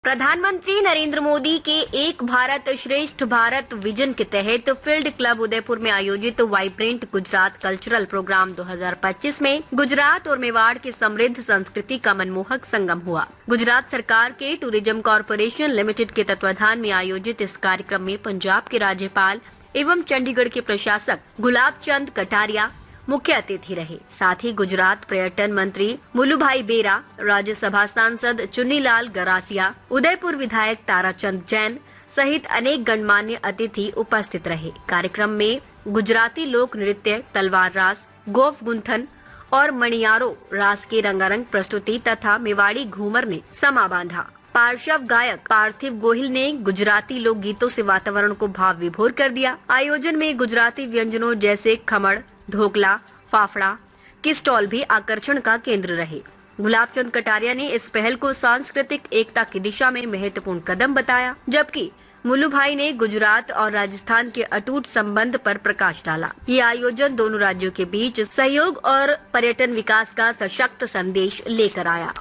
प्रधानमंत्री नरेंद्र मोदी के एक भारत श्रेष्ठ भारत विजन के तहत फील्ड क्लब उदयपुर में आयोजित वाइब्रेंट गुजरात कल्चरल प्रोग्राम 2025 में गुजरात और मेवाड़ की समृद्ध संस्कृति का मनमोहक संगम हुआ। गुजरात सरकार के टूरिज्म कॉरपोरेशन लिमिटेड के तत्वाधान में आयोजित इस कार्यक्रम में पंजाब के राज्यपाल एवं चंडीगढ़ के प्रशासक गुलाब चंद कटारिया मुख्य अतिथि रहे। साथ ही गुजरात पर्यटन मंत्री मुलुभाई बेरा, राज्यसभा सांसद चुन्नीलाल गरासिया, उदयपुर विधायक ताराचंद जैन सहित अनेक गणमान्य अतिथि उपस्थित रहे। कार्यक्रम में गुजराती लोक नृत्य, तलवार रास, गोफ गुंथन और मणियारो रास की रंगारंग प्रस्तुति तथा मेवाड़ी घूमर ने समा बांधा। पार्श्व गायक पार्थिव गोहिल ने गुजराती लोक गीतों से वातावरण को भाव विभोर कर दिया। आयोजन में गुजराती व्यंजनों जैसे खमण, ढोकला, फाफड़ा की स्टॉल भी आकर्षण का केंद्र रहे। गुलाबचंद कटारिया ने इस पहल को सांस्कृतिक एकता की दिशा में महत्वपूर्ण कदम बताया, जबकि मुल्लू भाई ने गुजरात और राजस्थान के अटूट संबंध पर प्रकाश डाला। ये आयोजन दोनों राज्यों के बीच सहयोग और पर्यटन विकास का सशक्त संदेश लेकर आया।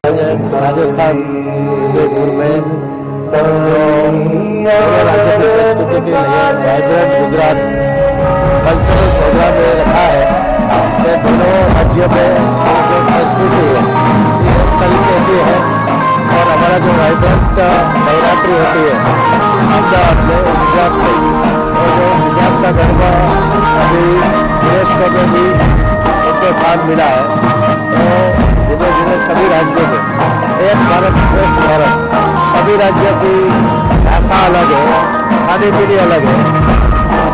राजस्थान उदयपुर में राज्य की संस्कृति के लिए वाइब्रेंट गुजरात कल्चरल प्रोग्राम में रखा है कि दोनों राज्यों में जो संस्कृति है ये एक तरीके से है और हमारा जो वाइब्रेंट नवरात्रि होती है अहमदाबाद में गुजरात में और जो गुजरात का गरबा अभी यूनेस्को में भी उनको स्थान मिला है। तो धीरे धीरे सभी राज्यों में एक भारत श्रेष्ठ भारत, सभी राज्यों की भाषा अलग है, खाने पीने अलग है,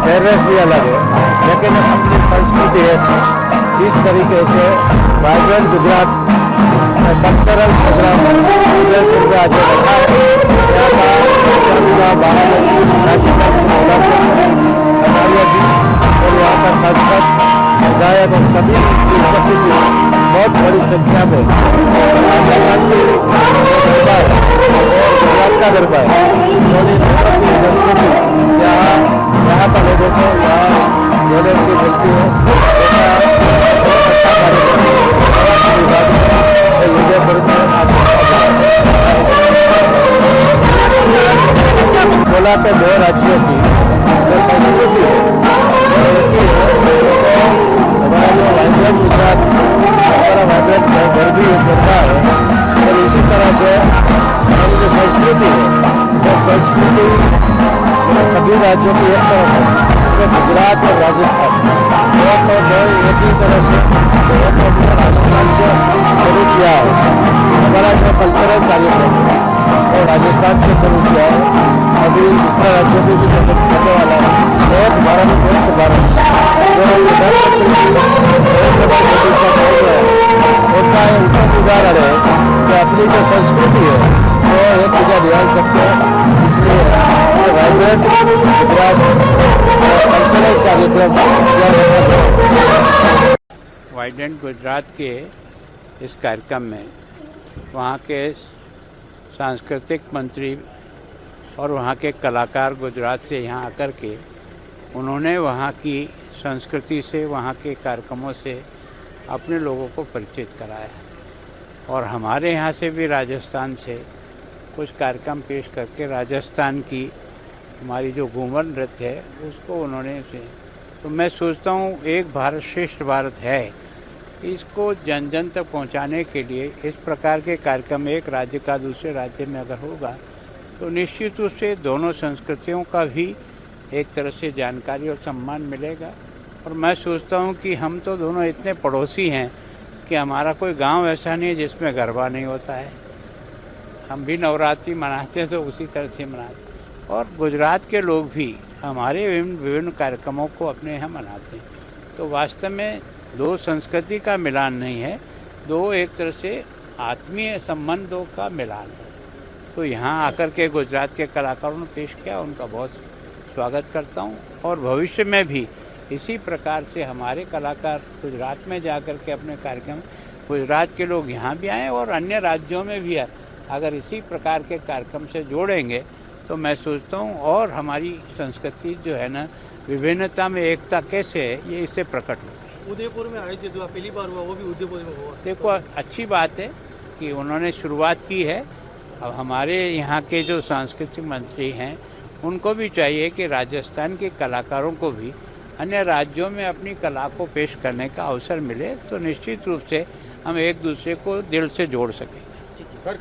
पहरवेश भी अलग है, लेकिन अपनी संस्कृति है। इस तरीके से vibrant Gujarat cultural program Udaipur में आज रखा है। यहाँ का राज्यपाल श्री गुलाबचंद कटारिया जी और यहाँ का सांसद गायक और सभी की उपस्थिति बहुत बड़ी संख्या में राजस्थान की गरबा है और गुजरात का गरबा है। उन्होंने अपनी संस्कृति यहाँ पर लोगों को यहाँ बोलने की मिलती है। ऐसा बहुत अच्छा कार्यक्रम उदयपुर में बोला के दो राज्यों की जो संस्कृति है हमारा जो वाइब्रेंट गुजरात हमारा वाइब्रेंट घर भी बनता है और इसी तरह से हमारी जो संस्कृति है वो संस्कृति सभी राज्यों की एक तरह से तो गुजरात और राजस्थान तो एक ही तरह से राजस्थान से शुरू किया है। हमारा जो कल्चरल कार्यक्रम है वो राजस्थान से शुरू किया है, अभी दूसरे राज्यों में भी करने वाला है। एक भारत श्रेष्ठ भारत जो प्रधानमंत्री मोदी साहब बोल रहे हैं उनका उत्तम उदाहरण है कि अपनी जो संस्कृति है वो एक दूसरा निकाल सकते हैं। इसलिए वाइब्रेंट गुजरात कल्चरल कार्यक्रम वाइब्रेंट गुजरात के इस कार्यक्रम में वहाँ के सांस्कृतिक मंत्री और वहाँ के कलाकार गुजरात से यहाँ आकर के उन्होंने वहाँ की संस्कृति से, वहाँ के कार्यक्रमों से अपने लोगों को परिचित कराया और हमारे यहाँ से भी राजस्थान से कुछ कार्यक्रम पेश करके राजस्थान की हमारी जो घूमर नृत्य है उसको उन्होंने तो मैं सोचता हूँ एक भारत श्रेष्ठ भारत है, इसको जन जन तक पहुँचाने के लिए इस प्रकार के कार्यक्रम एक राज्य का दूसरे राज्य में अगर होगा तो निश्चित रूप से दोनों संस्कृतियों का भी एक तरह से जानकारी और सम्मान मिलेगा। और मैं सोचता हूँ कि हम तो दोनों इतने पड़ोसी हैं कि हमारा कोई गांव ऐसा नहीं है जिसमें गरबा नहीं होता है। हम भी नवरात्रि मनाते हैं तो उसी तरह से मनाते और गुजरात के लोग भी हमारे विभिन्न कार्यक्रमों को अपने यहाँ मनाते हैं। तो वास्तव में दो संस्कृति का मिलान नहीं है, दो एक तरह से आत्मीय संबंधों का मिलान है। तो यहाँ आकर के गुजरात के कलाकारों ने पेश किया, उनका बहुत स्वागत करता हूँ और भविष्य में भी इसी प्रकार से हमारे कलाकार गुजरात में जाकर के अपने कार्यक्रम गुजरात के लोग यहाँ भी आएँ और अन्य राज्यों में भी अगर इसी प्रकार के कार्यक्रम से जोड़ेंगे तो मैं सोचता हूँ और हमारी संस्कृति जो है ना विभिन्नता में एकता कैसे है ये इससे प्रकट होगी। उदयपुर में आयोजित हुआ, पहली बार हुआ, वो भी उदयपुर में हुआ। देखो अच्छी बात है कि उन्होंने शुरुआत की है अब हमारे यहाँ के जो सांस्कृतिक मंत्री हैं उनको भी चाहिए कि राजस्थान के कलाकारों को भी अन्य राज्यों में अपनी कला को पेश करने का अवसर मिले, तो निश्चित रूप से हम एक दूसरे को दिल से जोड़ सकेंगे।